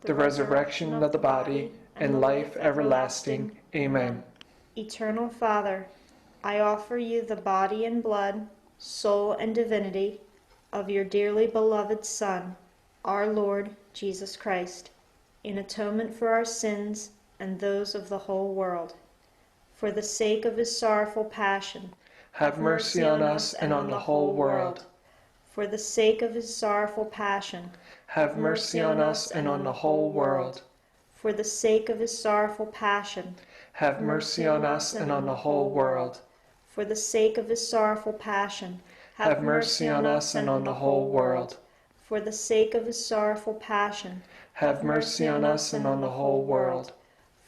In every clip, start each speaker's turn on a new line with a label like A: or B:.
A: the resurrection of the body, and life everlasting. Amen.
B: Eternal Father, I offer you the body and blood, soul and divinity of your dearly beloved Son, our Lord Jesus Christ, in atonement for our sins and those of the whole world. For the sake of his sorrowful passion,
A: Have mercy on us and on the whole world.
B: For the sake of his sorrowful passion,
A: Have mercy on us and on the whole world.
B: For the sake of his sorrowful passion,
A: Have mercy on us and on the whole world.
B: For the sake of his sorrowful passion,
A: Have mercy on us and on the whole world.
B: For the sake of his sorrowful passion,
A: Have mercy on us and on the whole world.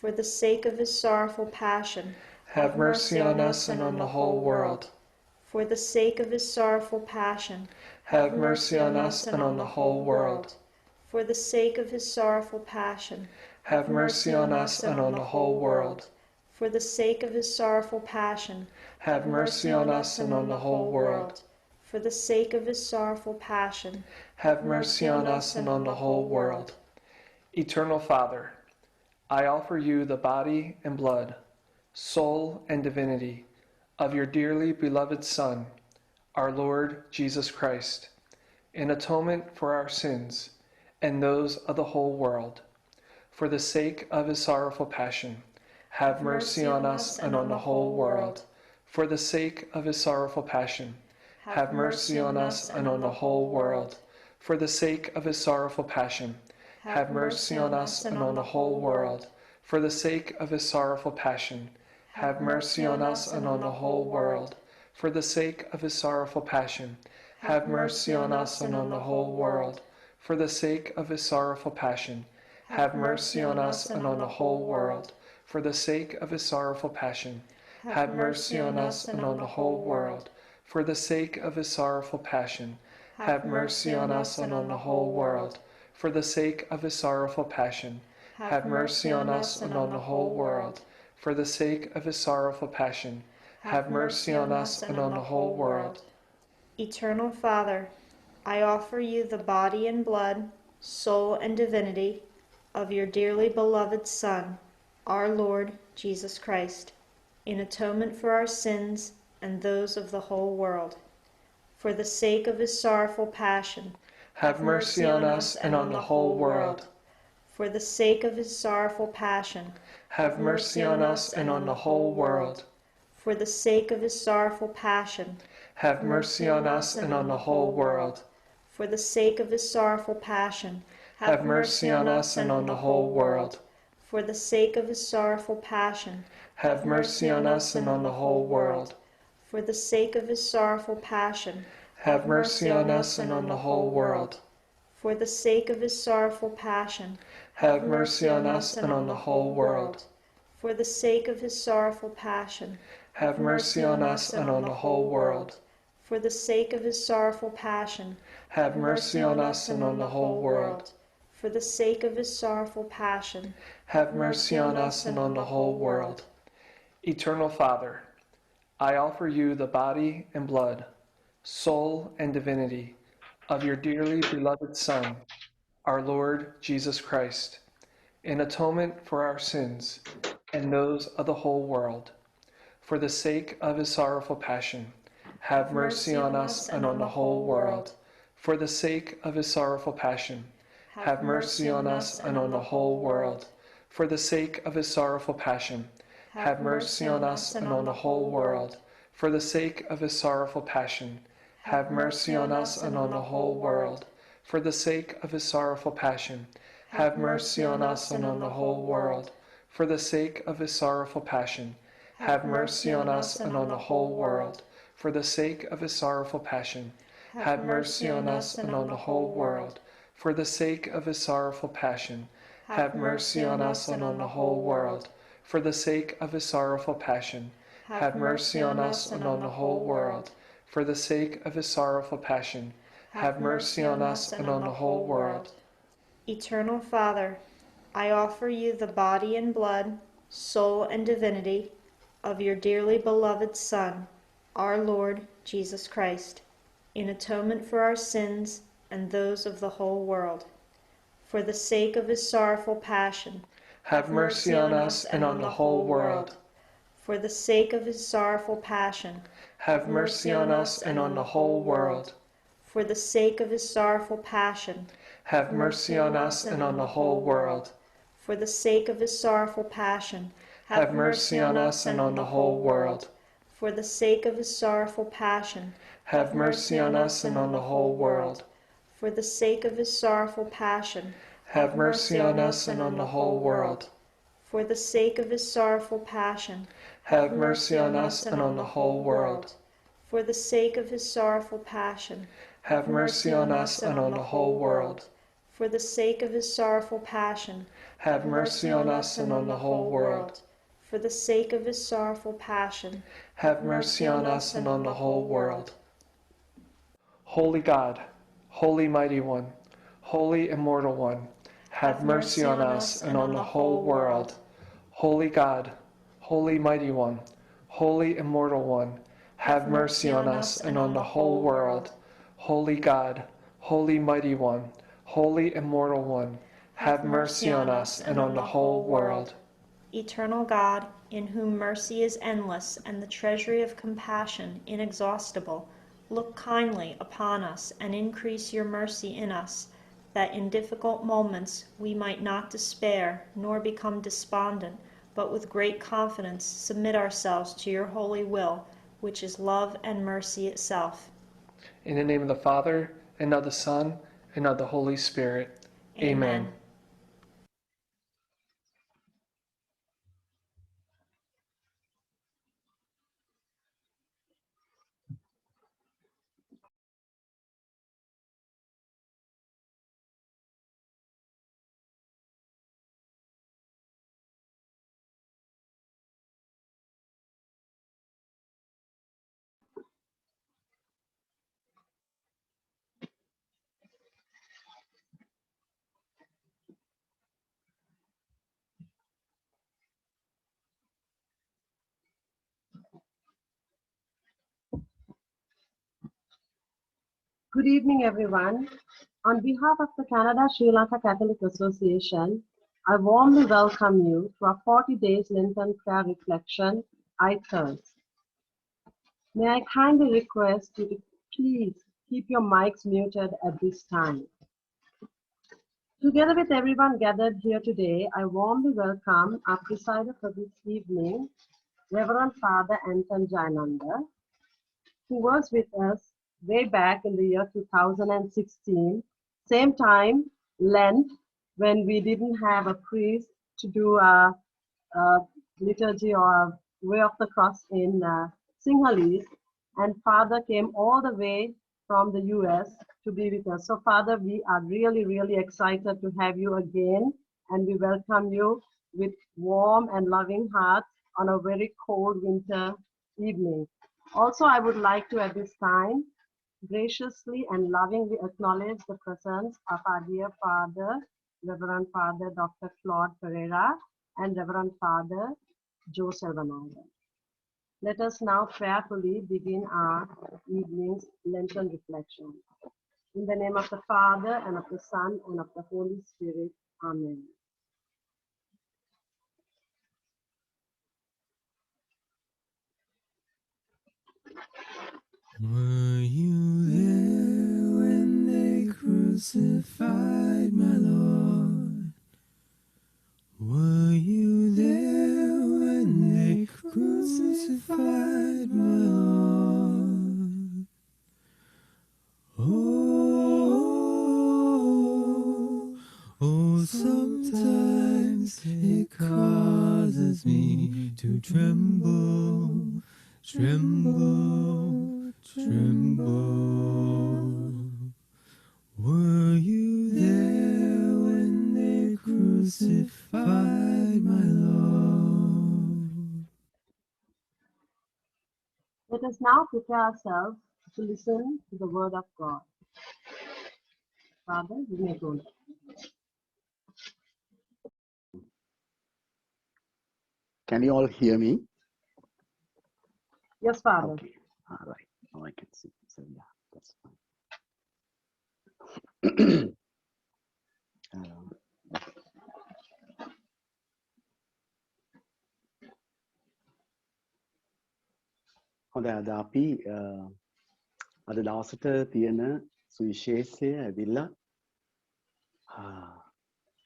B: For the sake of his sorrowful passion,
A: Have mercy on us and on the whole world.
B: For the sake of his sorrowful passion,
A: Have mercy on us and on the whole world.
B: For the sake of his sorrowful passion,
A: Have mercy on us and on the whole world.
B: For the sake of his sorrowful passion,
A: Have mercy on us and on the whole world.
B: For the sake of his sorrowful passion,
A: Have mercy on us and on the whole world. Eternal Father, I offer you the body and blood, soul and divinity of your dearly beloved Son, our Lord Jesus Christ, in atonement for our sins and those of the whole world. For the sake of his sorrowful passion, have mercy on us and on the whole world. For the sake of his sorrowful passion, have mercy on us and on the whole world. For the sake of his sorrowful passion, have mercy on us and on the whole world. For the sake of his sorrowful passion, have mercy on us and on the whole world. For the sake of his sorrowful passion, have mercy on us and on the whole world. For the sake of his sorrowful passion, have mercy on us and on the whole world. For the sake of his sorrowful passion, have mercy on us and on the whole world. For the sake of his sorrowful passion, have mercy on us and on the whole world. For the sake of his sorrowful passion, have mercy on us and on the whole world. For the sake of his sorrowful passion, have mercy on us and on the whole world.
B: Eternal Father, I offer you the body and blood, soul and divinity of your dearly beloved Son, our Lord Jesus Christ, in atonement for our sins and those of the whole world. For the sake of his sorrowful passion,
A: have mercy on us and on the whole world.
B: For the sake of his sorrowful passion,
A: have mercy on us and on the whole world.
B: For the sake of his sorrowful passion,
A: have mercy on us and on the whole world.
B: For the sake of his sorrowful passion,
A: have mercy on us and on the whole world.
B: For the sake of his sorrowful passion,
A: have mercy on us and on the whole world.
B: For the sake of his sorrowful passion,
A: have mercy on us and on the whole world.
B: For the sake of his sorrowful passion,
A: have mercy on us and on the whole world.
B: For the sake of his sorrowful passion,
A: have mercy on us and on the whole world.
B: For the sake of his sorrowful passion,
A: have mercy on us and on the whole world.
B: For the sake of his sorrowful passion,
A: have mercy on us and on the whole world. Eternal Father, I offer you the body and blood, soul and divinity of your dearly beloved Son, our Lord Jesus Christ, in atonement for our sins and those of the whole world. For the sake of his sorrowful passion, have mercy on us and on the whole world. For the sake of his sorrowful passion, have mercy on us and on the whole world. For the sake of his sorrowful passion, have mercy on us and on the whole world. For the sake of his sorrowful passion, have mercy on us and on the whole world. For the sake of his sorrowful passion, have mercy on us and on the whole world. For the sake of his sorrowful passion, have mercy on us and on the whole world. For the sake of his sorrowful passion, have mercy on us and on the whole world. For the sake of his sorrowful passion, have mercy on us and on the whole world. For the sake of his sorrowful passion, have mercy on us and on the whole world. For the sake of his sorrowful passion, have mercy on us and on the whole world.
B: Eternal Father, I offer you the body and blood, soul and divinity of your dearly beloved Son, our Lord Jesus Christ, in atonement for our sins and those of the whole world. for the sake of his sorrowful passion.
A: Have mercy on us and on the whole world.
B: For the sake of his sorrowful passion.
A: Have mercy on us and on the whole world.
B: For the sake of his sorrowful passion.
A: Have mercy on us and on the whole world.
B: For the sake of his sorrowful passion.
A: Have mercy on us and on the whole world.
B: For the sake of his sorrowful passion.
A: Have mercy on us and on the whole world.
B: For the sake of his sorrowful passion.
A: Have mercy on us and on the whole world.
B: For the sake of his sorrowful passion.
A: Have mercy on us and on the whole world.
B: For the sake of his sorrowful passion.
A: Have mercy on us and on the whole world.
B: For the sake of his sorrowful passion.
A: Have mercy on us and on the whole world.
B: For the sake of his sorrowful passion.
A: Have mercy on us and on the whole world. Holy God, Holy Mighty One, Holy Immortal One, have mercy on us and on the whole world. Holy God, Holy Mighty One, Holy Immortal One, have mercy on us and on the whole world. Holy God, Holy Mighty One, Holy Immortal One, have mercy on us and on the whole world.
B: Eternal God, in whom mercy is endless and the treasury of compassion inexhaustible, look kindly upon us and increase your mercy in us, that in difficult moments we might not despair nor become despondent, but with great confidence submit ourselves to your holy will, which is love and mercy itself.
A: In the name of the Father, and of the Son, and of the Holy Spirit. Amen.
C: Good evening, everyone. On behalf of the Canada-Sri Lanka Catholic Association, I warmly welcome you to our 40 days Lenten prayer reflection, I Thirst. May I kindly request you to please keep your mics muted at this time. Together with everyone gathered here today, I warmly welcome our presider for this evening, Reverend Father Anton Jayananda, who was with us way back in the year 2016, same time, Lent, when we didn't have a priest to do a liturgy or way of the cross in Sinhalese, and Father came all the way from the US to be with us. So Father, we are really, really excited to have you again, and we welcome you with warm and loving hearts on a very cold winter evening. Also, I would like to at this time graciously and lovingly acknowledge the presence of our dear Father, Reverend Father Dr. Claude Pereira and Reverend Father Joe Selvanaga. Let us now prayerfully begin our evening's Lenten reflection. In the name of the Father, and of the Son, and of the Holy Spirit. Amen.
D: Were you there when they crucified my Lord? Were you there when they crucified my Lord? Oh, sometimes it causes me to tremble, tremble, tremble. Were you there when they crucified my Lord?
C: Let us now prepare ourselves to listen to the word of God. Father, you may go.
E: Can you all hear me?
C: Yes, Father.
E: Okay. All right. Now I can see. So yeah, that's හොඳයි අද අපි අද දවසට තියෙන සුවිශේෂය ඇවිල්ලා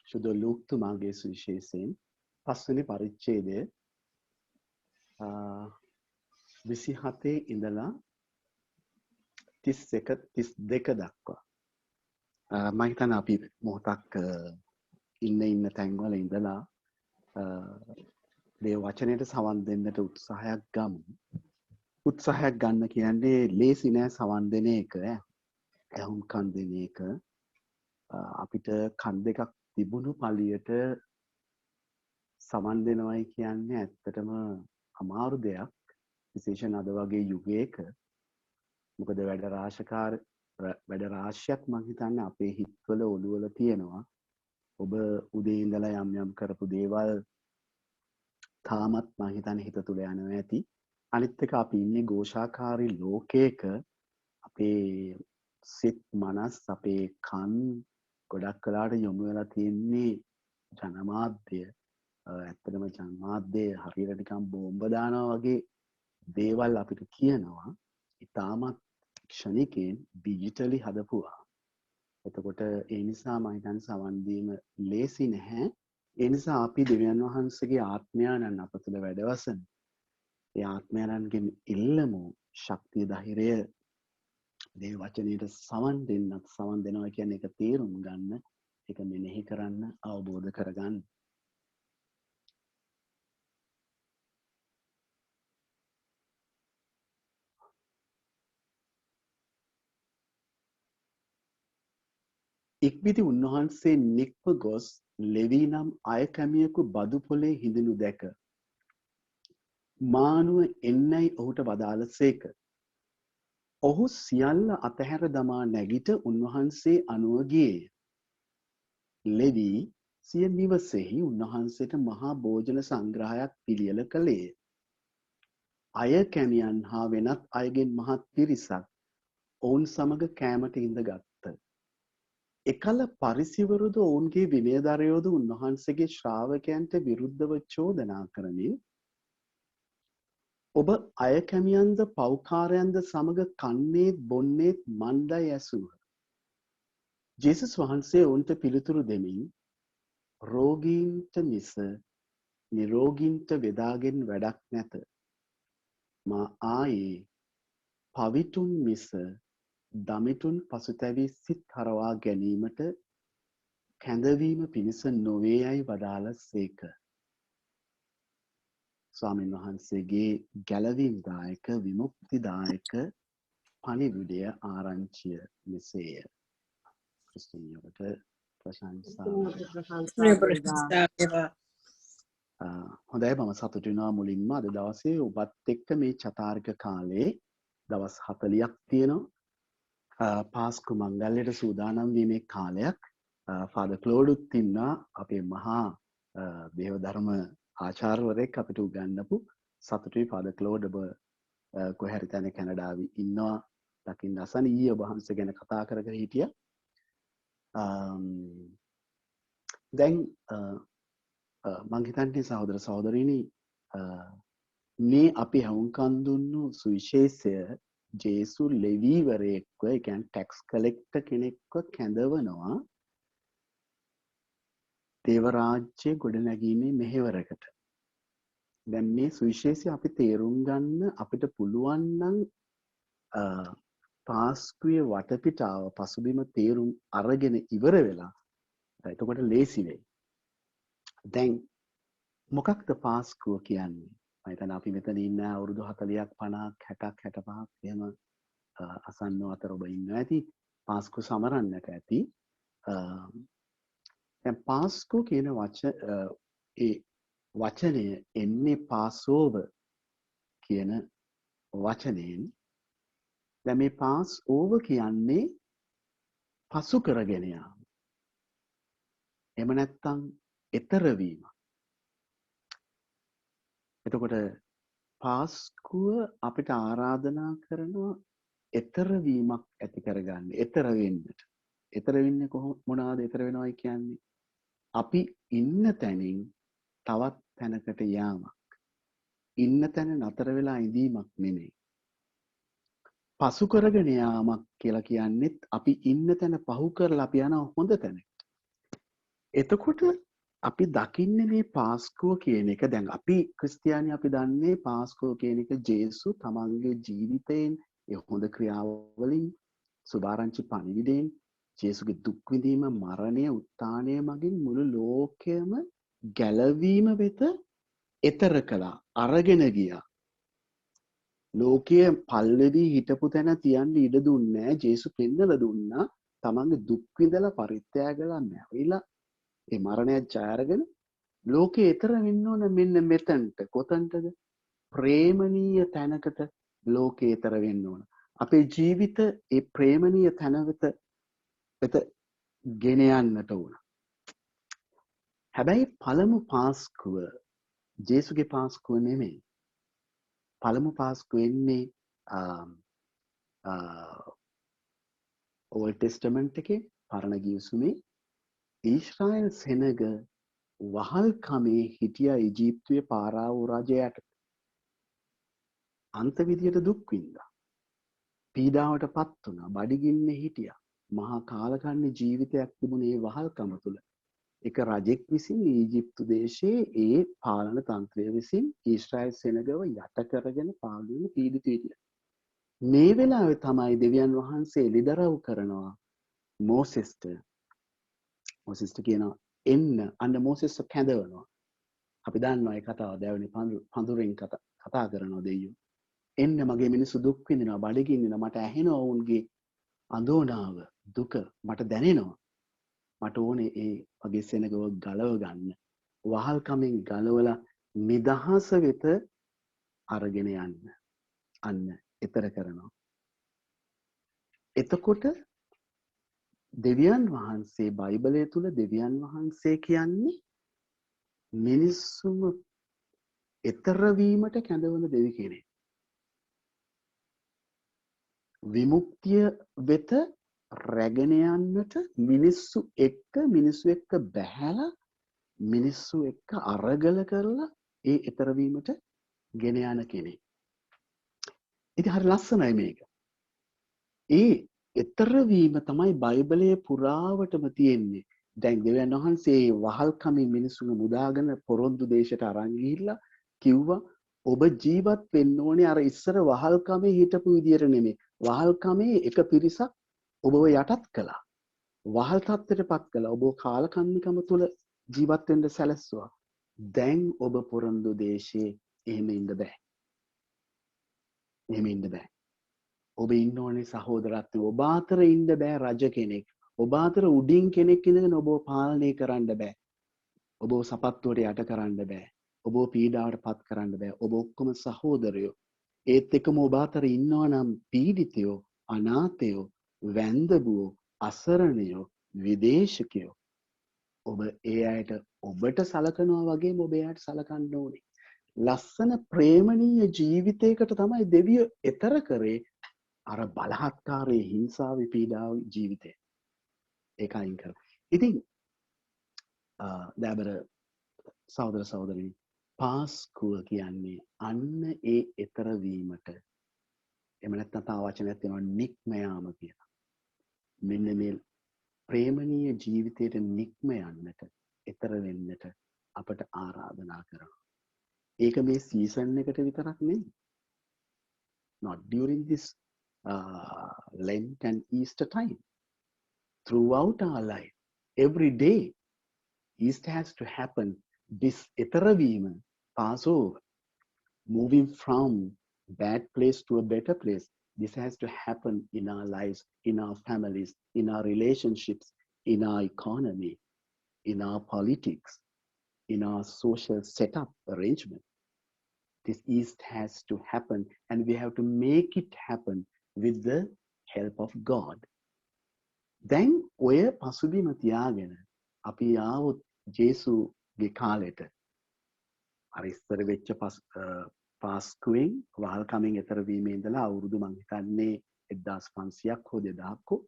E: සුදු ලූක්තුමාගේ සුවිශේෂයෙන් 5 වෙනි පරිච්ඡේදය 27 ඉඳලා 32 දක්වා මම හිතන්නේ අපි මොහොතක් ඉන්න තැන්වල ඉඳලා මේ වචනයට සවන් දෙන්නට උත්සාහයක් ගමු. උත්සාහයක් ගන්න කියන්නේ ලේසි නෑ සවන් දෙන එක. ඇහුම්කන් දෙන එක. අපිට කන් දෙකක් තිබුණු පළියට සවන් දෙනවයි කියන්නේ ඇත්තටම අමාරු දෙයක්. විශේෂයෙන් අද වගේ යුගයක. මොකද වැඩ රාශියක් මම හිතන්නේ අපේ හිතවල ඔළුවල තියෙනවා. ඔබ උදේ ඉඳලා යම් කරපු දේවල් තාමත් මම හිතන්නේ හිත තුල යනවා ඇති. අනිත් එක අපි ඉන්නේ ഘോഷාකාරී ලෝකයක. අපේ සිත් මනස් අපේ කන් ගොඩක් කලාට යොමු වෙලා තියෙන්නේ ජනමාධ්‍ය. ඇත්තටම ජනමාධ්‍ය හරියට නිකන් බෝම්බ දානවා වගේ දේවල් අපිට කියනවා. ඉතාමත් ක්ෂණිකයෙන් ඩිජිටලි හදපුවා. එතකොට ඒ නිසා මම හිතන්නේ සවන් දීම ලේසි නැහැ. ඒ නිසා අපි දෙවියන් වහන්සේගේ ආත්මයන්න් අප තුළ වැඩවසන. ඒ ආත්මයන්ගෙන් ඉල්ලමු ශක්තිය ධෛර්යය මේ වචනයට සවන් දෙන්නත් සවන් දෙනවා කියන්නේ ඒක තේරුම් ගන්න, ඒක මෙනෙහි කරන්න, අවබෝධ කරගන්න. ඉක්බිති උන්වහන්සේ නික්ම ගොස් ලෙවී නම් අය කැමියෙකු බදු පොලේ හිඳිනු දැක මානුව එන්නයි ඔහුට වදාළසේක. ඔහු සියල්ල අතහැර දමා නැගිට උන්වහන්සේ අනුව ගියේය. ලෙවී සිය නිවසෙහි උන්වහන්සේට මහා භෝජන සංග්‍රහයක් පිළියෙල කළේය. අය කැමියන් හා වෙනත් අයගෙන් මහත් පිරිසක් ඔවුන් සමග කෑමට ඉඳගත්ත. එකල පරිසිවරුද ඔවුන්ගේ විනයදරයෝද උන්වහන්සේගේ ශ්‍රාවකයන්ට විරුද්ධව චෝදනා කරමින් ඔබ අය කැමියන්ද පව්කාරයන්ද සමග කන්නේත් බොන්නේත් මන්දයි ඇසූහ. ජේසුස් වහන්සේ ඔවුන්ට පිළිතුරු දෙමින් රෝගීන්ට මිස නිරෝගීන්ට බෙදාගෙන වැඩක් නැත. මා ආයේ පවිතුන් මිස දමිතුන් පසුතැවී සිත් හරවා ගැනීමට කැඳවීම පිණිස නොවේ යයි වදාළසේක. ස්වාමීන් වහන්සේගේ ගැලවීම්දායක විමුක්තිදායක පණිවිඩය ආරංචිය මෙසේය. ක්‍රිස්තියානියට ප්‍රශංසා. හොඳයි මම සතුටු වෙනවා මුලින්ම අද දවසේ ඔබත් එක්ක මේ චතාරික කාලේ දවස් 40ක් තියෙනවා. පාස්කු මංගල්‍යයට සූදානම් වීමේ කාලයක්. ෆාදර් ක්ලෝඩුත් ඉන්නා අපේ මහා දේව ධර්ම ආචාර්යවරයෙක් අපිට උගන්වපු සතුටුයි ෆාදර් ක්ලෝඩ් ඔබ කොහේ හරි තැන කැනඩාවේ ඉන්නවා දකින්න අසන ඊයේ ඔබ වහන්සේ ගැන කතා කර හිටියා. දැන් මං හිතන්නේ සහෝදර සහෝදරිනි මේ අපි හවුන්කන් දුන්නු සුවිශේෂය ජේසු ලෙවීවරයෙක්ව ඒ කියන්නේ ටැක්ස් කලෙක්ටර් කෙනෙක්ව කැඳවනවා දේව රාජ්‍ය ගොඩනැගීමේ මෙහෙවරකට. දැන් මේ සුවිශේෂය අපි තේරුම් ගන්න අපිට පුළුවන් නම් පාස්කුවේ වටපිටාව පසුබිම තේරුම් අරගෙන ඉවර වෙලා එතකොට ලේසි වෙයි. දැන් මොකක්ද පාස්කුව කියන්නේ? මම හිතන්නේ අපි මෙතන ඉන්න අවුරුදු 40ක් 50ක් 60ක් 65ක් එහෙම අසන්නව අතර ඔබ ඉන්නවා ඇති. පාස්කු සමරන්නට ඇති. දැන් පාස්කු කියන ඒ වචනය එන්නේ පාසෝවර් කියන වචනයෙන්. දැන් මේ පාස් ඕවර් කියන්නේ පසු කරගෙන යාම. එහෙම නැත්නම් ඈතර වීම. එතකොට පාස්කුව අපිට ආරාධනා කරනවා ඈතර වීමක් ඇති කරගන්න, ඈතර වෙන්නට. ඊතර වෙන්නේ මොනවාද ඊතර වෙනවයි කියන්නේ? අපි ඉන්න තැනින් තවත් තැනකට යාමක්. ඉන්න තැන නතර වෙලා ඉඳීමක් නෙමෙයි. පසු කරගෙන යාමක් කියලා කියන්නේත් අපි ඉන්න තැන පහු කරලා අපි යන හොඳ තැන. එතකොට අපි දකින්නේ මේ පාස්කුව කියන එක. දැන් අපි ක්‍රිස්තියානි අපි දන්නේ පාස්කුව කියන එක ජේසු තමන්ගේ ජීවිතයෙන් ඒ හොඳ ක්‍රියාවලින් සුභාරංචි පණිවිඩයෙන් ජේසුගේ දුක් විඳීම මරණය උත්ථානය මගින් මුළු ලෝකයම ගැලවීම වෙත එතර කළා අරගෙන ගියා. ලෝකයේ පල්ලෙදී හිටපු තැන තියන්න ඉඩ දුන්නේ නැහැ. ජේසු පෙන්නලා දුන්නා තමන්ගේ දුක් විඳලා පරිත්‍යාගලා නැවිලා ඒ මරණය ජය අරගෙන ලෝකේ ඈතර වෙන්න ඕන මෙන්න මෙතනට. කොතනටද? ප්‍රේමණීය තැනකට ලෝකේ ඈතර වෙන්න ඕන. අපේ ජීවිත ඒ ප්‍රේමණීය තැන වෙත ගෙන යන්නට ඕන. හැබැයි පළමු පාස්කුව ජේසුගේ පාස්කුව නෙමෙයි. පළමු පාස්කුව එන්නේ ඕල්ඩ් ටෙස්ටමන්ට් එකේ පරණ ගිවිසුමේ ඊශ්‍රායල් සෙනග වහල්කමේ හිටියා ඊජිප්තුවේ පාරාවෝ රජයට. අන්ත විදියට දුක් විඳා. පීඩාවට පත් වුණා. බඩගින්නේ හිටියා. මහා කාලකන්ණි ජීවිතයක් තිබුණේ වහල්කම තුල. එක රජෙක් විසින් ඊජිප්තු දේශයේ ඒ පාලන තන්ත්‍රය විසින් ඊශ්‍රායල් සෙනගව යට කරගෙන පාළුවෙන් පීඩිත හිටියා. මේ වෙලාවේ තමයි දෙවියන් වහන්සේ එළිදරව් කරනවා මෝසෙස්ට. මෝසෙස්ට කියනවා එන්න. අන්න මෝසෙස්ව කැඳවනවා. අපි දන්නවා ඒ කතාව. දැවනි පඳුරෙන් කතා කරනවා දෙයියෝ. එන්න මගේ මිනිස්සු දුක් විඳිනවා, බඩගින්නවා, මට ඇහෙනවා ඔවුන්ගේ අඳෝනාව, දුක මට දැනෙනවා. මට ඕනේ ඒ වගේ සෙනගව ගලව ගන්න. වහල්කමෙන් ගලවලා නිදහස වෙත අරගෙන යන්න. අන්න එතර කරනවා. එතකොට දෙවියන් වහන්සේ බයිබලය තුල දෙවියන් වහන්සේ කියන්නේ මිනිස්සුම එතර වීමට කැඳවන දෙවි කෙනෙක්. විමුක්තිය වෙත රැගෙන යන්නට මිනිස්සු එක්ක බැහැලා මිනිස්සු එක්ක අරගල කරලා ඒ එතර වීමට ගෙන යන කෙනෙක්. ඉතින් හරි ලස්සනයි මේක. ඒ එතර වීම තමයි බයිබලයේ පුරාවටම තියෙන්නේ. දැන් දෙවියන් වහන්සේ වහල්කමින් මිනිස්සුන් මුදාගෙන පොරොන්දු දේශයට අරන් ගිහිල්ලා කිව්වා ඔබ ජීවත් වෙන්න ඕනේ අර ඉස්සර වහල්කමේ හිටපු විදියට නෙමෙයි. වහල්කමේ එක පිරිසක් ඔබව යටත් කළා. වහල් තත්ත්වයටපත් කළා. ඔබ කාලකන්නිකම තුල ජීවත් වෙන්න සැලැස්සුවා. දැන් ඔබ පොරොන්දු දේශයේ එහෙම ඉන්න බෑ. එහෙම ඉන්න බෑ. ඔබ ඉන්න ඕනේ සහෝදරත්වයේ. ඔබ අතර ඉන්න බෑ රජ කෙනෙක්. ඔබ අතර උඩින් කෙනෙක් ඉඳගෙන ඔබව පාලනය කරන්න බෑ. ඔබව සපත්තුවට යට කරන්න බෑ. ඔබව පීඩාවට පත් කරන්න බෑ. ඔබ ඔක්කොම සහෝදරයෝ. ඒත් එක්කම ඔබ අතර ඉන්නවා නම් පීඩිතයෝ, අනාථයෝ, වැන්දබුවෝ, අසරණයෝ, විදේශිකයෝ. ඔබ ඒ අයට ඔබට සලකනවා වගේම ඔබ එයාට සලකන්න ඕනේ. ලස්සන ප්‍රේමණීය ජීවිතයකට තමයි දෙවියෝ එතර කරේ අර බලහත්කාරයේ හිංසාවේ පීඩාවේ ජීවිතය. ඒක අයින් කරලා. ඉතින් දැබර සහෝදර සහෝදරිනි පාස්කුව කියන්නේ අන්න ඒ එතර වීමට එහෙම නැත්නම් තව වචනයක් තියෙනවා නික්ම යාම කියලා. මෙන්න මේ ප්‍රේමණීය ජීවිතයට නික්ම යන්නට එතර වෙන්නට අපට ආරාධනා කරනවා. ඒක මේ සීසන් එකට විතරක් නෙවෙයි. Not during this Lent and Easter time. Throughout our life, every day, Easter has to happen. This etaravima, Passover, moving from bad place to a better place. This has to happen in our lives, in our families, in our relationships, in our economy, in our politics, in our social setup arrangement. This East has to happen, and we have to make it happen with the help of God. දැන් ඔය පසුබිම තියාගෙන අපි ආවොත් ජේසුගේ කාලෙට අර ඉස්සර වෙච්ච පාස්කුවෙන් වහල්කමින් එතර වීමේ ඉඳලා අවුරුදු මං හිතන්නේ 1500ක් හෝ 2000ක් හෝ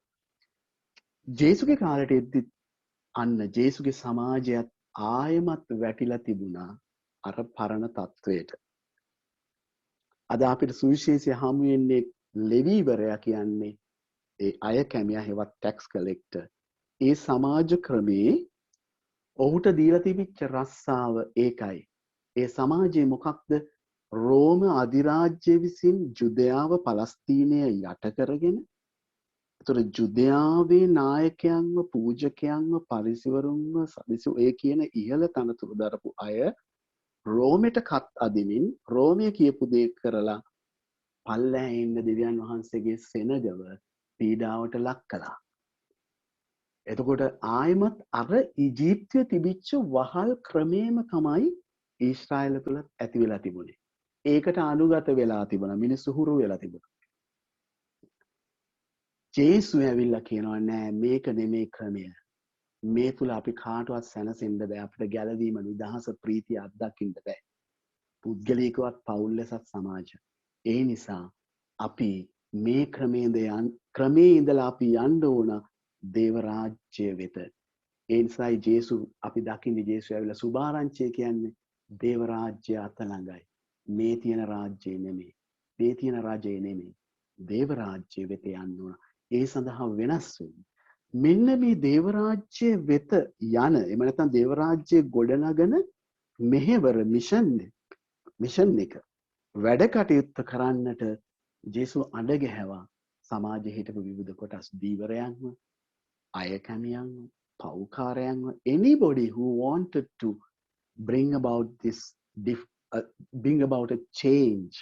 E: ජේසුගේ කාලට එද්දි අන්න ජේසුගේ සමාජයත් ආයමත් වැටිලා තිබුණා අර පරණ තත්වයට. අද අපිට සුවිශේෂය හමු වෙන්නේ ලෙවීවරයා කියන්නේ ඒ අය කැමියා හෙවත් ටැක්ස් කලෙක්ටර්. ඒ සමාජ ක්‍රමේ ඔහුට දීලා තිබිච්ච රස්සාව ඒකයි. ඒ සමාජයේ මොකක්ද? රෝම අධිරාජ්‍ය විසින් ජුදයාව පලස්තීනය යට කරගෙන, එතකොට ජුදයාවේ නායකයන්ව, පූජකයන්ව, පරිසිවරුන්ව, සදිසු ඒ කියන ඉහළ තනතුරු දරපු අය රෝමෙට කත් අදිමින් රෝමය කියපු දේ කරලා පල්ලෑ ඉන්න දෙවියන් වහන්සේගේ සෙනගව පීඩාවට ලක් කළා. එතකොට ආයමත් අර ඊජිප්තුවේ තිබිච්ච වහල් ක්‍රමේම තමයි ඊශ්‍රායල තුල ඇති වෙලා තිබුණේ. ඒකට අනුගත වෙලා තිබුණා. මිනිස්සු හුරු වෙලා තිබුණා. ජේසු ඇවිල්ලා කියනවා නෑ මේක නෙමේ ක්‍රමය. මේ තුල අපි කාටවත් සැනසෙන්න බෑ. අපිට ගැලවීම, නිදහස, ප්‍රීතිය අත්දකින්න බෑ. පුද්ගලිකවත් පවුල් ලෙසත් සමාජ. ඒ නිසා අපි මේ ක්‍රමේ ඉඳලා අපි යන්න ඕන දේව රාජ්‍ය වෙත. ඒ නිසායි ජේසු අපි දකින්නේ ජේසු ඇවිල්ලා සුභාරංචිය කියන්නේ දේව රාජ්‍ය අත ළඟයි. මේ තියෙන රාජ්‍යය නෙමෙයි. මේ තියෙන රජය නෙමෙයි. දේව රාජ්‍ය වෙත යන්න ඕන. ඒ සඳහා වෙනස් වෙන්න. මෙන්න මේ දේව රාජ්‍ය වෙත යන එහෙම නැත්නම් දේව රාජ්‍ය ගොඩනගන මෙහෙවර මිෂන් එක වැඩ කටයුත්ත කරන්නට ජේසු අඬ ගැහැවා සමාජයේ හිටපු විවිධ කොටස් දීවරයන්ව, අය කැමියන්ව, පව්කාරයන්ව, anybody who wanted to bring about bring about a change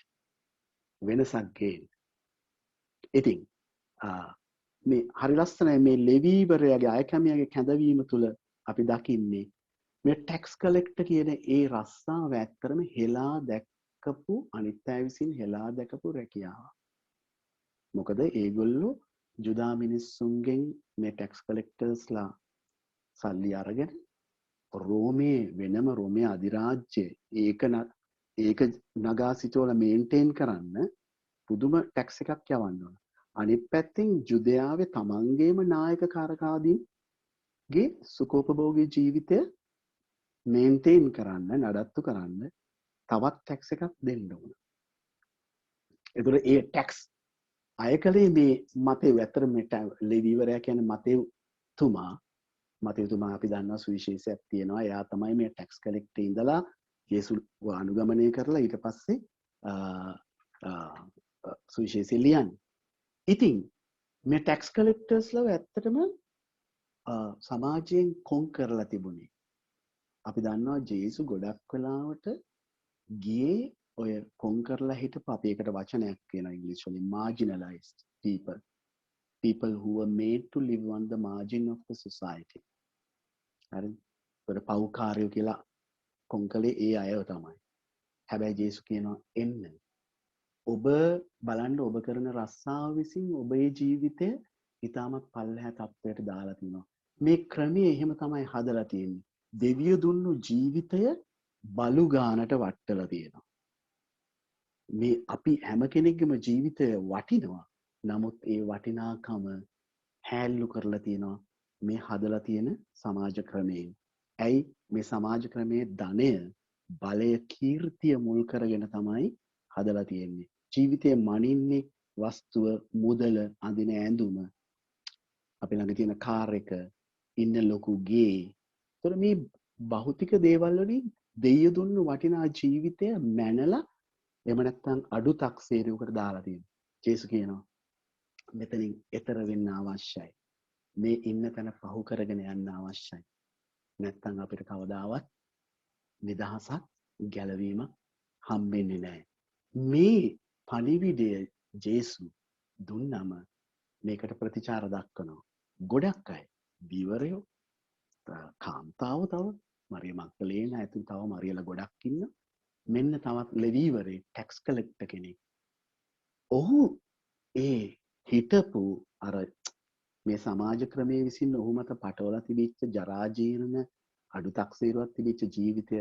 E: වෙනසක් ගේන්න. ඉතින් මේ හරි ලස්සනයි මේ ලෙවීවරයාගේ අය කැමියාගේ කැඳවීම තුළ අපි දකින්නේ මේ ටැක්ස් කලෙක්ටර් කියන ඒ රස්සාව ඇත්තරම හෙලා දැක්කපු අනිත් අය විසින් හෙලා දැකපු රැකියාව. මොකද ඒගොල්ලෝ ජුදා මිනිස්සුන්ගෙන් මේ ටැක්ස් කලෙක්ටර්ස්ලා සල්ලි අරගෙන රෝමේ වෙනම රෝමේ අධිරාජ්‍ය ඒක නගා සිටවල මේන්ටේන් කරන්න පුදුම ටැක්ස් එකක් යවන්න ඕන. අනිත් පැත්තෙන් ජුදයාවේ තමන්ගේම නායක කාරකාදීන්ගේ සුඛෝපභෝගී ජීවිතය මේන්ටේන් කරන්න, නඩත්තු කරන්න තවත් ටැක්ස් එකක් දෙන්න ඕන. ඒතර ඒ ටැක්ස් අය කලේ මේ මතේ ඇතර මෙට ලෙවීවරයා කියන්නේ මතේතුමා අපි දන්නවා සුවිශේෂයක් තියෙනවා. එයා තමයි මේ ටැක්ස් කලෙක්ටර් ඉඳලා යේසුව අනුගමනය කරලා ඊට පස්සේ සුවිශේෂය ලියන්නේ. ඉතින් මේ ටැක්ස් කලෙක්ටර්ස්ලව ඇත්තටම සමාජයෙන් කොන් කරලා තිබුණේ. අපි දන්නවා ජේසු ගොඩක් වෙලාවට ගියේ ඔය කොන් කරලා හිටපු අපි ඒකට වචනයක් කියනවා ඉංග්‍රීසි වලින් marginalized people who were made to live on the margin of the society. හරිද? ඒතර පව්කාරයෝ කියලා කොන් කළේ ඒ අයව තමයි. හැබැයි ජේසු කියනවා එන්න. ඔබ බලන්න ඔබ කරන රස්සාව විසින් ඔබේ ජීවිතය ඉතාමත් පල්ලෙහා තත්ත්වයට දාලා තිනවා. මේ ක්‍රමය එහෙම තමයි හදලා තියෙන්නේ. දෙවිය දුන්නු ජීවිතය බලු ගානට වට්ටලා තියෙනවා. මේ අපි හැම කෙනෙක්ගේම ජීවිතය වටිනවා. නමුත් ඒ වටිනාකම හැල්ලු කරලා තියෙනවා මේ හදලා තියෙන සමාජ ක්‍රමයෙන්. ඇයි මේ සමාජ ක්‍රමයේ ධනය, බලය, කීර්තිය මුල් කරගෙන තමයි හදලා තියෙන්නේ. ජීවිතේ මනින්නේ වස්තුව, මුදල, අඳින ඇඳුම, අපි ළඟ තියෙන කාර් එක, ඉන්න ලොකු ගේ. ඒතර මේ භෞතික දේවල් වලින් දෙයිය දුන්නු වටිනා ජීවිතය මැනලා එහෙම නැත්නම් අඩු තක්සේරුවකට දාලා තියෙනවා. ජේසු කියනවා මෙතනින් එතර වෙන්න අවශ්‍යයි. මේ ඉන්න තැන පහු කරගෙන යන්න අවශ්‍යයි. නැත්නම් අපිට කවදාවත් නිදහසක් ගැලවීමක් හම්බෙන්නේ නැහැ. මේ පණිවිඩය ජේසු දුන්නම මේකට ප්‍රතිචාර දක්වනවා. ගොඩක් අය දීවරයෝ, කාන්තාවෝ, තව මරිය මග්දලේන ඇතුළු තව මරියලා ගොඩක් ඉන්න. මෙන්න තවත් ලෙවීවරේ ටැක්ස් කලෙක්ටර් කෙනෙක්. ඔහු ඒ හිටපු අර මේ සමාජ ක්‍රමයේ විසින් ඔහු මත පටවලා තිබිච්ච ජරා ජීර්ණ අඩු තක්සේරුවක් තිබිච්ච ජීවිතය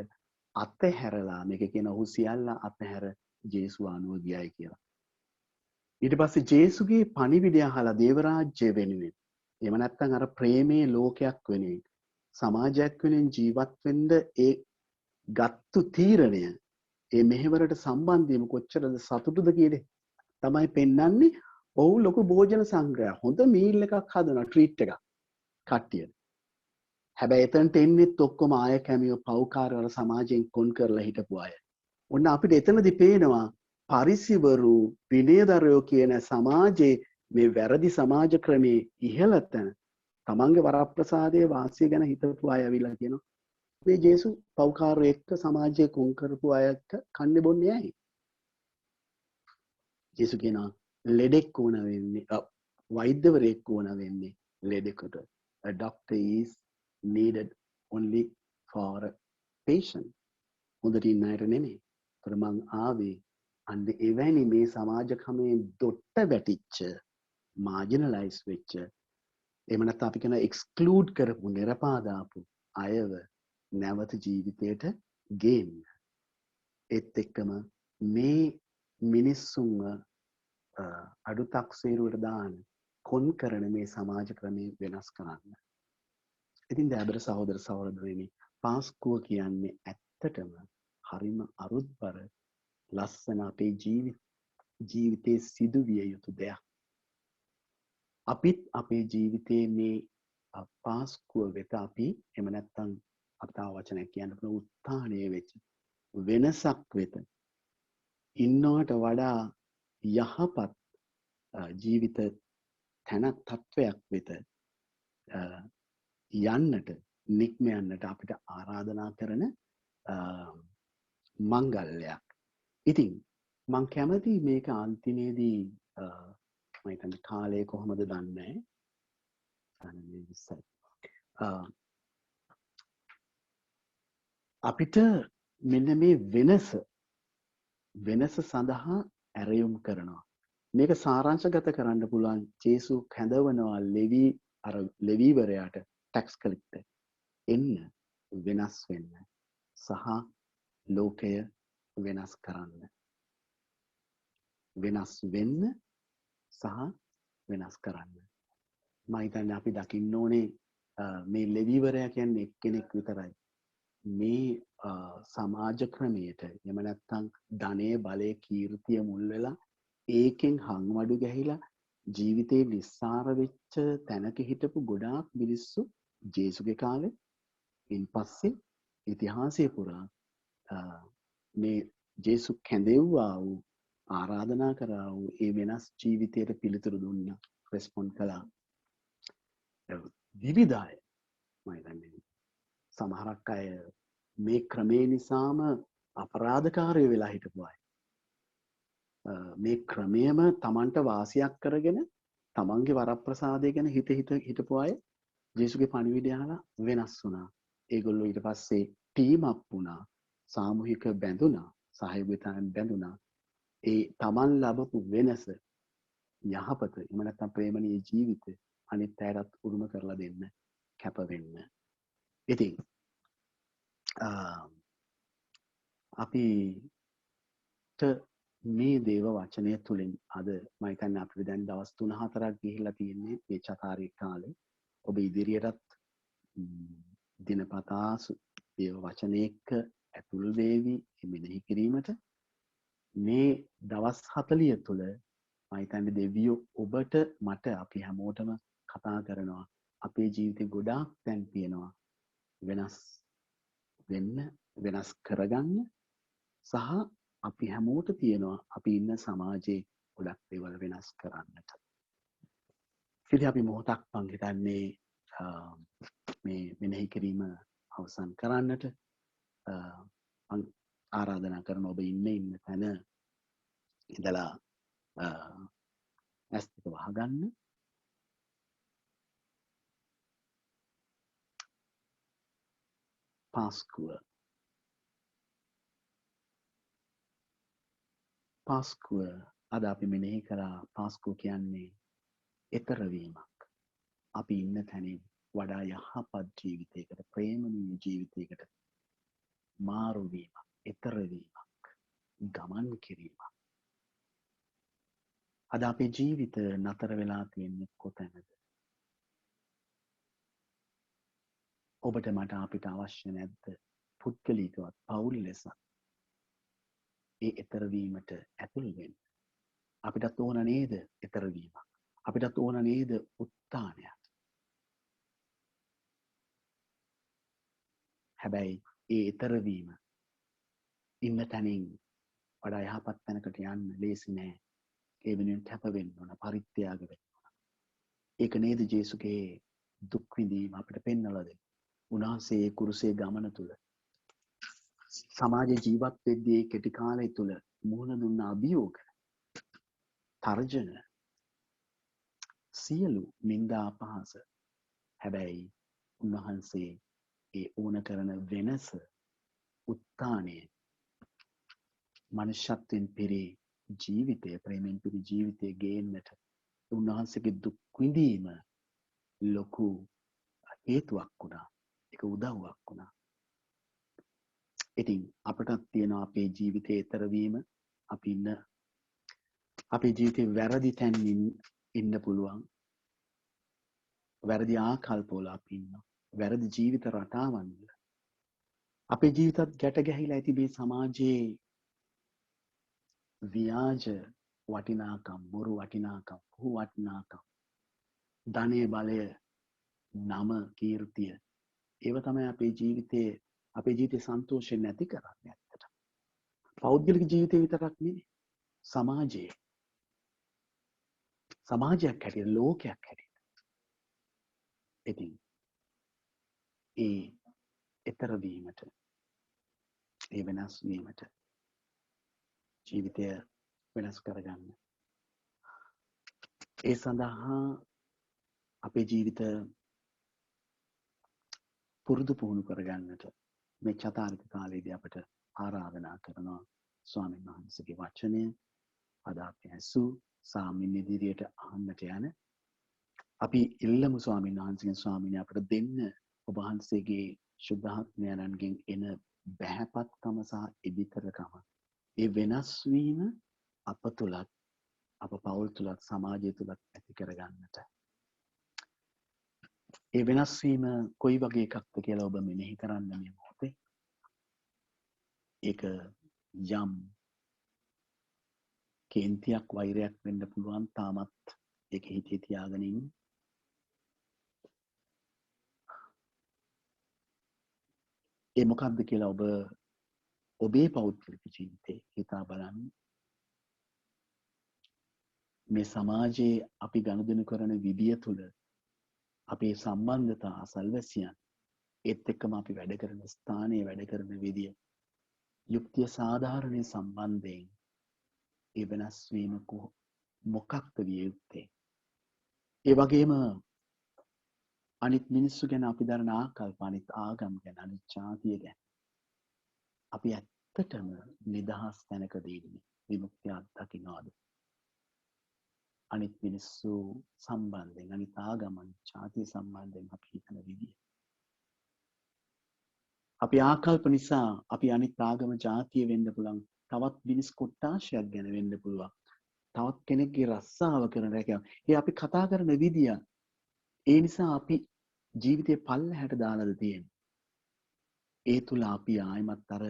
E: අතහැරලා මේක කියන ඔහු සියල්ල අතහැර ජේසු අනුව ගියයි කියලා. ඊට පස්සේ ජේසුගේ පණිවිඩය අහලා දේව රාජ්‍ය වෙනුවෙන් එහෙම නැත්නම් අර ප්‍රේමයේ ලෝකයක් වෙන එක. සමාජයක් වෙනින් ජීවත් වෙන්න ඒ ගත්තු තීරණය ඒ මෙහෙවරට සම්බන්ධයම කොච්චරද සතුටුද කියන තමයි පෙන්වන්නේ. ඔව් ලොකු භෝජන සංග්‍රහය. හොඳ මීල් එකක් හදනවා ට්‍රීට් එකක් කට්ටියට. හැබැයි එතනට එන්නෙත් ඔක්කොම ආය කැමියෝ පව්කාරවල සමාජයෙන් කොන් කරලා හිටපු අය. ඔන්න අපිට එතනදී පේනවා පරිසිවරු විනයදරයෝ කියන සමාජයේ මේ වැරදි සමාජ ක්‍රමේ ඉහළ තැන තමන්ගේ වරප්‍රසාදයේ වාසිය ගැන හිතපු අය ඇවිල්ලා කියනවා මේ ජේසු පව්කාරයෝ එක්ක සමාජයේ කොන් කරපු අයට කන්නේ බොන්නේ ඇයි? ජේසු කියනවා ලෙඩෙක් ඕන වෙන්නේ වෛද්‍යවරයෙක් ඕන වෙන්නේ ලෙඩෙකුට. A doctor is needed only for a patient. හොඳට ඉන්න අයට නෙමෙයි. ඒතර මං ආවේ අන්න එවැනි මේ සමාජ ක්‍රමයෙන් දොට්ට වැටිච්ච මාජිනලයිස් වෙච්ච එහෙම නැත්නම් අපි කියන එක්ස්ක්ලූඩ් කරපු නිරපාදාපු අයව නැවත ජීවිතයට ගේන්න. ඒත් එක්කම මේ මිනිස්සුන්ව අඩු තක්සේරුවට දාන කොන් කරන මේ සමාජ ක්‍රමය වෙනස් කරන්න. ඉතින් දෑබර සහෝදර සහෝදරියනි පාස්කුව කියන්නේ ඇත්තටම හරිම අරුත්බර ලස්සන අපේ ජීවිතයේ සිදුවිය යුතු දෙයක්. අපිත් අපේ ජීවිතයේ මේ පාස්කුව වෙත අපි එහෙම නැත්නම් අපිට වචනයක් කියන්න පුළුවන් උත්ථානයේ වෙච්ච වෙනසක් වෙත ඉන්නවට වඩා යහපත් ජීවිත තැනක් තත්වයක් වෙත යන්නට නික්ම යන්නට අපිට ආරාධනා කරන මංගල්‍යයක්. ඉතින් මං කැමති මේක අන්තිමේදී මම හිතන්නේ කාලය කොහොමද දන්නේ අපිට මෙන්න මේ වෙනස සඳහා ඇරයුම් කරනවා. මේක සාරාංශගත කරන්න පුළුවන් ජේසු කැඳවනවා ලෙවීවරයාට ටැක්ස් කලෙක්ටර් එන්න වෙනස් වෙන්න සහ ලෝකය වෙනස් කරන්න. වෙනස් වෙන්න සහ වෙනස් කරන්න. මම හිතන්නේ අපි දකින්න ඕනේ මේ ලෙවීවරයා කියන්නේ එක්කෙනෙක් විතරයි. මේ සමාජ ක්‍රමයට එහෙම නැත්නම් ධනය බලය කීර්තිය මුල් වෙලා ඒකෙන් හංවඩු ගැහිලා ජීවිතේ නිස්සාර වෙච්ච තැනක හිටපු ගොඩාක් මිනිස්සු ජේසුගේ කාලේ ඉන් පස්සේ ඉතිහාසය පුරා මේ ජේසු කැඳෙව්වා වූ ආරාධනා කරා වූ ඒ වෙනස් ජීවිතයට පිළිතුරු දුන්නා රෙස්පොන්ඩ් කළා. විවිධ අය මම හිතන්නේ සමහරක් අය මේ ක්‍රමේ නිසාම අපරාධකාරයෝ වෙලා හිටපු අය. මේ ක්‍රමයම Tamanට වාසියක් කරගෙන Tamanගේ වරප්‍රසාදය ගැන හිටපු අය ජේසුගේ පණිවිඩය අහලා වෙනස් වුණා. ඒගොල්ලෝ ඊට පස්සේ ටීම් අප් වුණා. සාමූහික බැඳුණා. සහයෝගිතාවෙන් බැඳුණා. ඒ Taman ලැබපු වෙනස යහපත එහෙම නැත්නම් ප්‍රේමණීය ජීවිතය අනිත් අයටත් උරුම කරලා දෙන්න කැප වෙන්න. ඉතින් අපිට මේ දේව වචනය තුලින් අද මම හිතන්නේ අපිට දැන් දවස් 3-4ක් ගිහිල්ලා තියෙන්නේ මේ චතාරී කාලේ. ඔබ ඉදිරියටත් දිනපතා දේව වචනයක ඇතුල් වේවි මෙනෙහි කිරීමට. මේ දවස් 40 තුල මම හිතන්නේ දෙවියෝ ඔබට මට අපි හැමෝටම කතා කරනවා. අපේ ජීවිතේ ගොඩාක් තැන් තියෙනවා වෙනස් වෙන්න, වෙනස් කරගන්න සහ අපි හැමෝට තියෙනවා අපි ඉන්න සමාජයේ ගොඩක් දේවල් වෙනස් කරන්නට. ඉතින් අපි මොහොතක් මං හිතන්නේ මේ මෙනෙහි කිරීම අවසන් කරන්නට මං ආරාධනා කරන ඔබ ඉන්න තැන ඉඳලා ඇස් දෙක වහගන්න. පාස්කුව අද අපි මෙනෙහි කරා. පාස්කුව කියන්නේ ඊතරවීමක්. අපි ඉන්න තැනින් වඩා යහපත් ජීවිතයකට, ප්‍රේමණීය ජීවිතයකට මාරු වීමක්, ඊතරවීමක්, ගමන් කිරීමක්. අද අපේ ජීවිත නතර වෙලා තියෙන්නේ කොතැනද? ඔබට මට අපිට අවශ්‍ය නැද්ද පුද්ගලිකවත් පෞල් ලෙස ඒ ඈතර වීමට ඇතුල් වෙන්න? අපිටත් ඕන නේද ඈතර වීමක්? අපිටත් ඕන නේද උත්ථානයක්? හැබැයි ඒ ඈතර වීම ඉන්න තැනින් වඩා යහපත් තැනකට යන්න ලේසි නෑ. ඒ වෙනුවෙන් කැප වෙන්න ඕන, පරිත්‍යාග වෙන්න ඕන. ඒක නේද ජේසුගේ දුක් විඳීම අපිට පෙන්වලා දෙන්නේ. උන්වහන්සේ කුරුසේ ගමන තුල සමාජ ජීවත් වෙද්දී කෙටි කාලය තුල මුහුණ දුන්න අභියෝග, තර්ජන, සියලු නිന്ദා අපහාස. හැබැයි උන්වහන්සේ ඒ ඕන කරන වෙනස උත්ථානයේ මනුෂ්‍යත්වයෙන් පිරි ජීවිතය, ප්‍රේමයෙන් පිරි ජීවිතය ගේන්නට උන්වහන්සේගේ දුක් විඳීම ලොකු හේතුවක් වුණා. ඒක උදව්වක් වුණා. ඉතින් අපටත් තියෙනවා අපේ ජීවිතයේ ඈතර වීම. අපි ඉන්න අපේ ජීවිතේ වැරදි තැනින් ඉන්න පුළුවන්. වැරදි ආකල්පවල අපි ඉන්නවා. වැරදි ජීවිත රටාවන් වල අපේ ජීවිතත් ගැට ගැහිලා ඇති මේ සමාජයේ ව්‍යාජ වටිනාකම්, බොරු වටිනාකම්, පුහු වටිනාකම්, ධනය, බලය, නම, කීර්තිය, ඒව තමයි අපේ ජීවිතේ සන්තෝෂයෙන් නැති කරන්නේ ඇත්තට. පෞද්ගලික ජීවිතේ විතරක් නෙවෙයි, සමාජයක් හැටියට, ලෝකයක් හැටියට. ඉතින් ඒ ඈතර වීමට, ඒ වෙනස් වීමට, ජීවිතය වෙනස් කරගන්න, ඒ සඳහා අපේ ජීවිත පුරුදු පුහුණු කරගන්නට මේ චතාරික කාලයේදී අපට ආරාධනා කරනවා ස්වාමීන් වහන්සේගේ වචනය අද අපි ඇසූ සාමින් ඉදිරියට අහන්නට යන අපි ඉල්ලමු ස්වාමීන් වහන්සේගෙන් ස්වාමීනි අපට දෙන්න ඔබ වහන්සේගේ ශුද්ධාත්මයන්ගෙන් එන බහැපත්කම සහ ඉදිකරකම, ඒ වෙනස් වීම අප තුලත්, අප පවුල් තුලත්, සමාජය තුලත් ඇති කරගන්නට. ඒ වෙනස් වීම කොයි වගේ එකක්ද කියලා ඔබ මෙනෙහි කරන්න මේ මොහොතේ. ඒක යම් කේන්තියක්, වෛරයක් වෙන්න පුළුවන්. තාමත් ඒක හිතේ තියාගෙන ඉන්න. ඒ මොකක්ද කියලා ඔබ ඔබේ පෞද්ගලික ජීවිතේ හිතා බලන්න. මේ සමාජයේ අපි ගනුදෙනු කරන විදිය තුළ අපේ සම්බන්ධතා, අසල්වැසියන් ඒත් එක්කම අපි වැඩ කරන ස්ථානයේ වැඩ කරන විදිය, යුක්තිය සාධාරණයේ සම්බන්ධයෙන් ඒ වෙනස් වීම මොකක්ද විය යුත්තේ? ඒ වගේම අනිත් මිනිස්සු ගැන අපි දරන ආකල්ප, අනිත් ආගම් ගැන, අනිත් ජාතිය ගැන අපි ඇත්තටම නිදහස් තැනකදී ඉන්නේ, විමුක්තිය අත්දකින්නවද? අනිත් මිනිස්සු සම්බන්ධයෙන්, අනිත් ආගම, අනිත් ජාතිය සම්බන්ධයෙන් අපි හිතන විදිය, අපි ආකල්ප නිසා අපි අනිත් ආගම, ජාතිය වෙන්න පුළුවන්, තවත් මිනිස් කොට්ටාශයක් ගැන වෙන්න පුළුවන්, තවත් කෙනෙක්ගේ රස්සාව කරන රැකියාව, ඒ අපි කතා කරන විදිය, ඒ නිසා අපි ජීවිතේ පල්ලහැට දාලාද තියෙන්නේ. ඒ තුල අපි ආයිමත් අර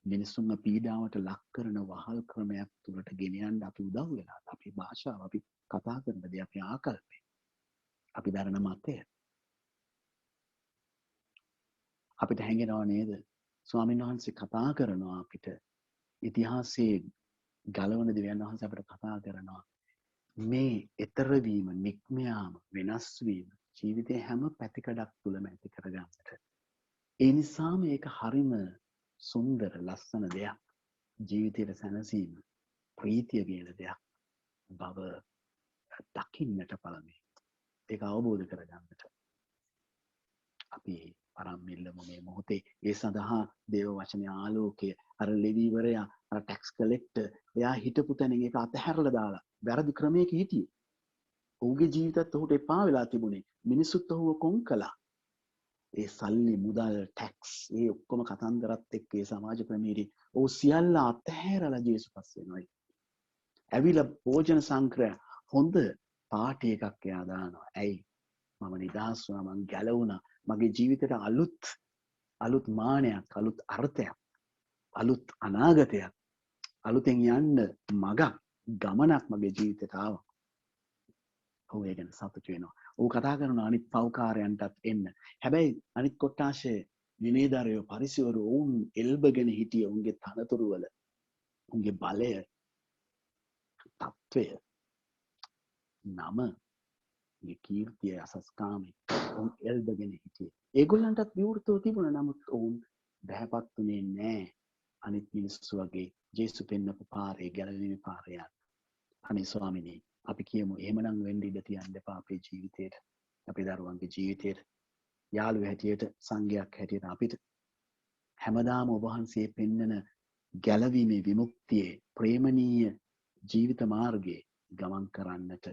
E: මිනිසුන්ව පීඩාවට ලක් කරන වහල් ක්‍රමයක් තුලට ගෙන යන්න අපි උදව් වෙලා. අපේ භාෂාව, අපි කතා කරන දේ, අපේ ආකල්පය, අපි දරන මතය අපිට හැඟෙනව නේද? ස්වාමීන් වහන්සේ කතා කරනවා අපිට, ඉතිහාසයේ ගලවන දෙවියන් වහන්සේ අපිට කතා කරනවා මේ ඈතර වීම, නික්ම යාම, වෙනස් වීම ජීවිතේ හැම පැතිකඩක් තුලම ඇති කරගන්නට. ඒ නිසාම ඒක හරිම සුන්දර, ලස්සන දෙයක්. ජීවිතයේ සැනසීම, ප්‍රීතිය කියන දෙයක් බව දකින්නට පළමුව ඒක අවබෝධ කරගන්නට අපි පරම්මිල්ලම මේ මොහොතේ. ඒ සඳහා දේව වචනේ ආලෝකය, අර ලෙවිවරයා, අර ටැක්ස් කලෙක්ටර්, එයා හිටපු තැනින් ඒක අතහැරලා දාලා වැරදි ක්‍රමයක හිටියේ. ඔහුගේ ජීවිතත් ඔහුට එපා වෙලා තිබුණේ. මිනිස්සුත් ඔහුව කොන් කළා. ඒ සල්ලි, මුදල්, ටැක්ස්, ඒ ඔක්කොම කතන්දරත් එක්ක ඒ සමාජ ප්‍රමීරි ඔහු සියල්ල අතහැරලා ජේසුස් පස්සේ යනවා. ඇවිල්ලා භෝජන සංග්‍රහ හොඳ පාටි එකක් එයා දානවා. ඇයි? මම නිදහස් වුණා, මං ගැලවුණා, මගේ ජීවිතයට අලුත් මානයක්, අලුත් අර්ථයක්, අලුත් අනාගතයක්, අලුතෙන් යන්න මගක්, ගමනක් මගේ ජීවිතයට ආවා. ඔව් ඒ ගැන සතුටු වෙනවා. ඔව් කතා කරනවා අනිත් පව්කාරයන්ටත් එන්න. හැබැයි අනිත් කොට්ටාශයේ විනේදරයෝ පරිසවරු ඔවුන් එල්බගෙන හිටිය උන්ගේ තනතුරු වල, උන්ගේ බලය, තත්ත්වය, නම, උන්ගේ කීර්තිය, අසස්කාමී ඔවුන් එල්බගෙන හිටියේ. ඒගොල්ලන්ටත් විවෘතව තිබුණා. නමුත් ඔවුන් බහැපත් වුණේ නැහැ අනිත් මිනිස්සු වගේ ජේසු පෙන්නපු පාරේ, ගැලවීමේ පාරේ යන්න. අනේ ස්වාමිනේ, අපි කියමු එහෙමනම් වෙන්න ඉඩ තියන්න එපා අපේ ජීවිතේට, අපේ දරුවන්ගේ ජීවිතේට, යාළුවෝ හැටියට, සංඝයක් හැටියට අපිට හැමදාම ඔබ වහන්සේ පෙන්නන ගැලවීමේ, විමුක්තියේ, ප්‍රේමණීය ජීවිත මාර්ගයේ ගමන් කරන්නට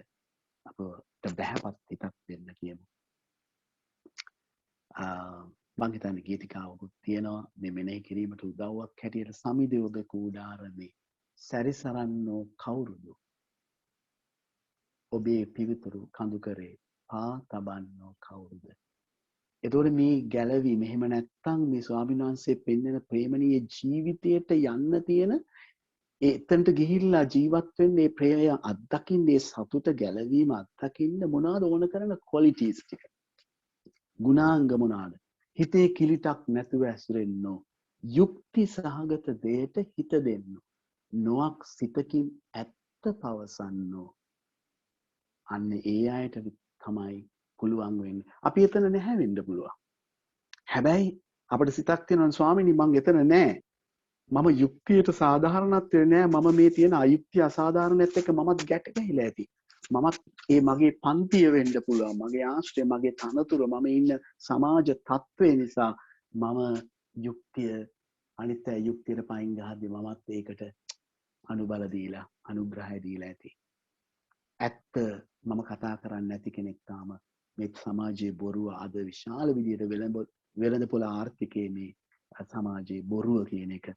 E: අපට බහැපත් හිතක් දෙන්න කියමු. මං හිතන්නේ ගීතිකාවකුත් තියෙනවා මේ මෙනෙහි කිරීමට උදව්වක් හැටියට. සමිදේ ඔබ කූඩාරමේ සැරිසරන්නෝ කවුරුද? ඔබේ පිවිතුරු කඳු කරේ පා තබන්නෝ කවුරුද? එතකොට මේ ගැලවීම, එහෙම නැත්නම් මේ ස්වාමීන් වහන්සේ පෙන්වන ප්‍රේමණීය ජීවිතයට යන්න තියෙන, එතනට ගිහිල්ලා ජීවත් වෙන්න, මේ ප්‍රේමය අත්දකින්න, මේ සතුට ගැලවීම අත්දකින්න මොනවාද ඕන කරන ක්වොලිටිස් ටික? ගුණාංග මොනවාද? හිතේ කිලිටක් නැතුව ඇසුරෙන්නෝ, යුක්ති සහගත දෙයට හිත දෙන්නෝ, නොක් සිතකින් ඇත්ත පවසන්නෝ. අන්න ඒ අයට තමයි පුළුවන් වෙන්නේ. අපි එතන නැහැ වෙන්න පුළුවන්. හැබැයි අපිට සිතක් තියෙනවා ස්වාමීනි මං එතන නැහැ. මම යුක්තියට සාධාරණත්වයේ නැහැ. මම මේ තියෙන අයුක්තිය අසාධාරණයත් එක්ක මමත් ගැට ගැහිලා ඇති. මමත් ඒ මගේ පන්තිය වෙන්න පුළුවන්. මගේ ආශ්‍රය, මගේ තනතුර, මම ඉන්න සමාජ තත්ත්වය නිසා මම යුක්තිය, අනිත් අය යුක්තියට පයින් ගහද්දි මමත් ඒකට අනුබල දීලා, අනුග්‍රහය දීලා ඇති. ඇත්ත මම කතා කරන්නේ නැති කෙනෙක් තාම මේ සමාජයේ බොරුව අද විශාල විදියට වෙළඳපොළ ආර්ථිකයේ මේ සමාජයේ බොරුව කියන එක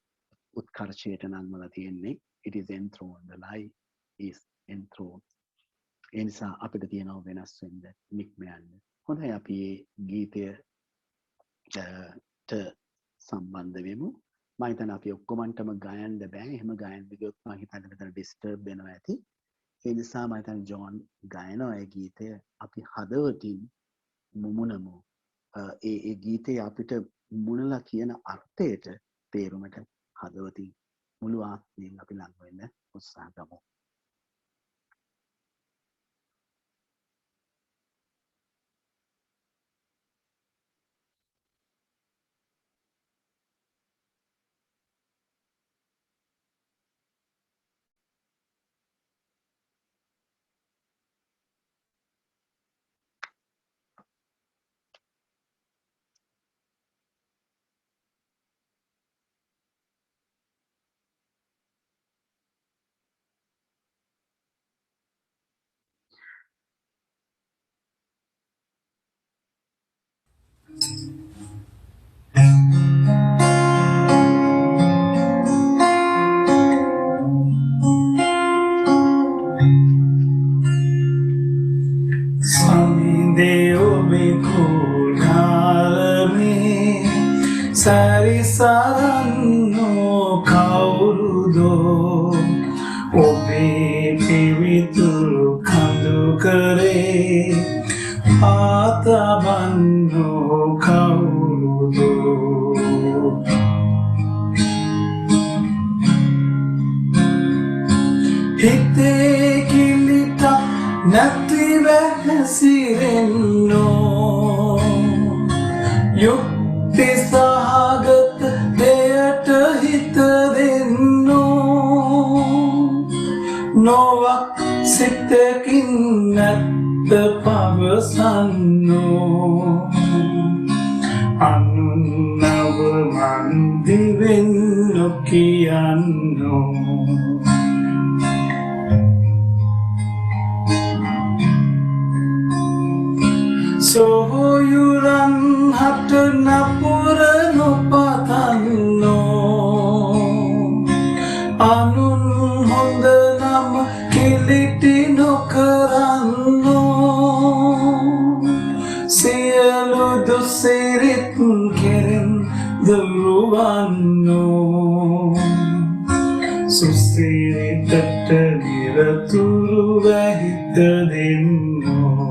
E: උත්කර්ෂයට නංවලා තියෙන්නේ. It is enthroned, the lie is enthroned. ඒ නිසා අපිට තියෙනවා වෙනස් වෙන්න, නික්ම යන්න. හොඳයි, අපි මේ ගීතයට සම්බන්ධ වෙමු. මම හිතන්නේ අපි ඔක්කොමන්ටම ගයන්න බෑ. එහෙම ගයන්න ගියොත් මම හිතන්නේ මෙතන ඩිස්ටර්බ් වෙනවා ඇති. ඒ නිසා මම හිතන්නේ ජෝන් ගයනවා ඒ ගීතය අපි හදවතින් මුමුණමු. ඒ ගීතේ අපිට මුණලා කියන අර්ථයට තේරුමට හදවතින් මුළු ආත්මයෙන් අපි ලං වෙන්න උත්සාහ ගමු.
F: සැරිසරන්නෝ කවුරුදෝ ඔබේ පිවිතුරු කඳු කරේ පාතබන්නෝ කවුරුදෝ හිතේ කිලිටක් නැතිව හැසිරෙන්නෝ යුක්ති සහගත දෙයට හිත දෙන්නෝ නොවක් සිතකින් නැත්ත පවසන්නෝ අනුන්නව මන්දිවෙන් නොකියන්නෝ සොහොයුරන් හට නපුර නොපතන්නෝ අනුන් හොඳ නම කිලිටි නොකරන්නෝ සියලු දුසේ සුසිරිතට නිරතුරු වැහිත දෙන්නෝ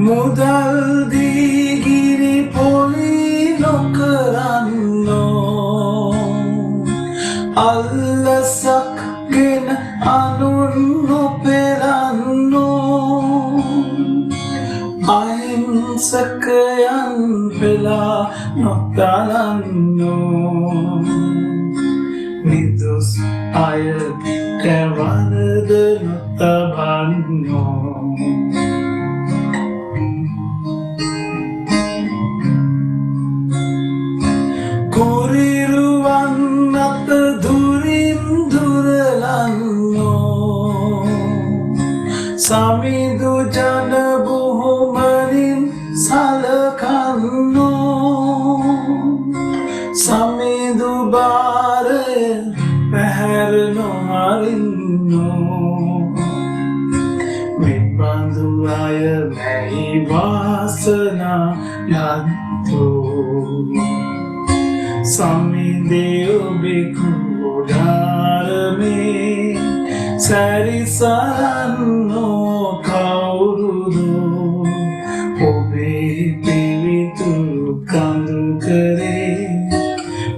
F: මුදල් දීගිරි පොලි නොකරන්නෝ අල්ලසක් ගෙන අනුන් නොපෙරන්නෝ අහිංසකයන් පෙලා නොතලන්නෝ නිදුස් අය කැවරද නොතබන්නෝ කුරිරුවන් අත දුරින් දුරලන්නෝ සමිඳු ජන බොහොමනින් සලකන්නෝ සමිඳු බාරය පැහැර නොහරින්නෝ මෙබඳු අය මැයි වාසනා ලද්දෝ සමිඳේ ඔබේ කුඩාරමේ සැරිසරන්නෝ කවුරුදු ඔබේ පිවිතුරු කඳු කරේ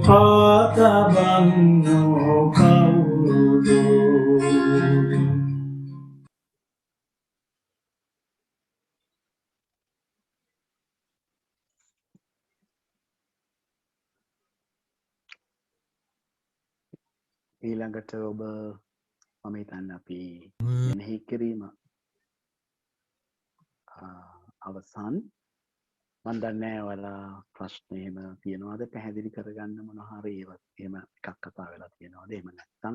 F: පාතබන්නෝ කවුරුදු
E: ඊළඟට ඔබ මම හිතන්නේ අපි මෙනෙහි කිරීම අවසන් මම දන්නේ ඔයාලා ප්‍රශ්න එහෙම තියනවාද පැහැදිලි කරගන්න මොන හරි ඒවත් එහෙම එකක් කතා වෙලා තියනවාද එහෙම නැත්නම්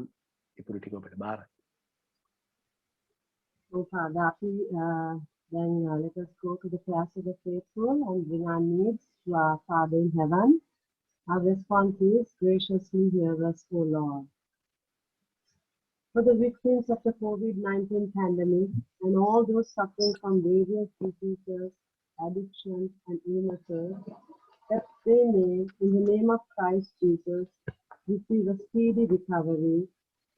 E: ඉතුරු ටික ඔබට බාරයි.
C: So, Father, then let us go to the prayers of the faithful and bring our needs to our Father in heaven. Our response is, graciously hear us, O Lord. For the victims of the COVID-19 pandemic and all those suffering from various diseases, addictions, and illnesses, that they may, in the name of Christ Jesus, receive a speedy recovery,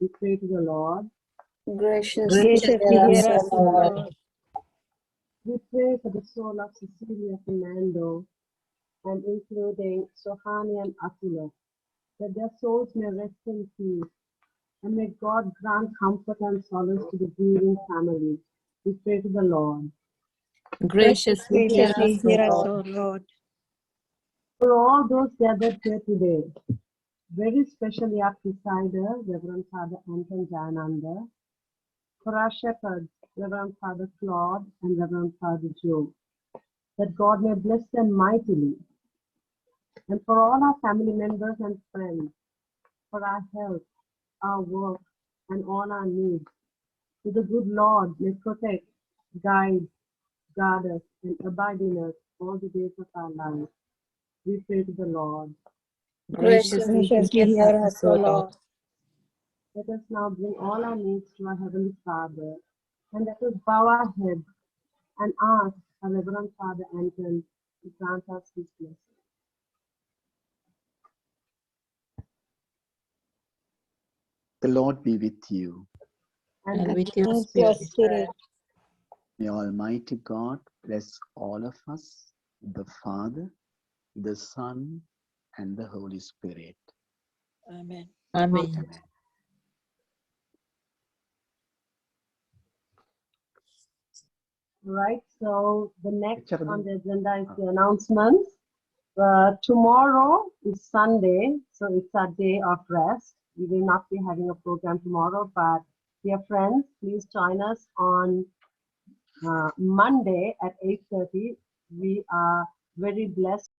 C: we pray to the Lord.
B: Graciously hear us, O Lord.
C: We pray for the soul of Cecilia Fernando and including Sohani and Attila, that their souls may rest in peace, and may God grant comfort and solace to the grieving family. We pray to the Lord.
G: Graciously hear
B: Graciously
G: us,
B: hear
G: O
B: us,
G: Lord.
B: O Lord.
C: For all those gathered here today, very especially our presider, Reverend Father Anton Jayananda, for our shepherds, Reverend Father Claude and Reverend Father Joe, that God may bless them mightily, and for all our family members and friends, for our health, our work, and all our needs, to the good Lord may protect, guide, guard us, and abide in us all the days of our life. We pray to the Lord.
G: Graciously
B: Graciously hear us, O Lord.
C: Let us now bring all our needs to our Heavenly Father, and let us bow our heads and ask our Reverend Father Anton to grant us his blessing.
E: The Lord be with you.
G: And with your
B: And your
G: spirit.
B: spirit.
E: May Almighty God bless all of us, the Father, the Son, and the Holy Spirit.
B: Amen.
G: Amen.
E: Amen.
C: Right, so the next
E: Chairman.
C: on the agenda is the announcements. Tomorrow is Sunday, so it's our day of rest. We will not be having a program tomorrow, but dear friends, please join us on Monday at 8:30. We are very blessed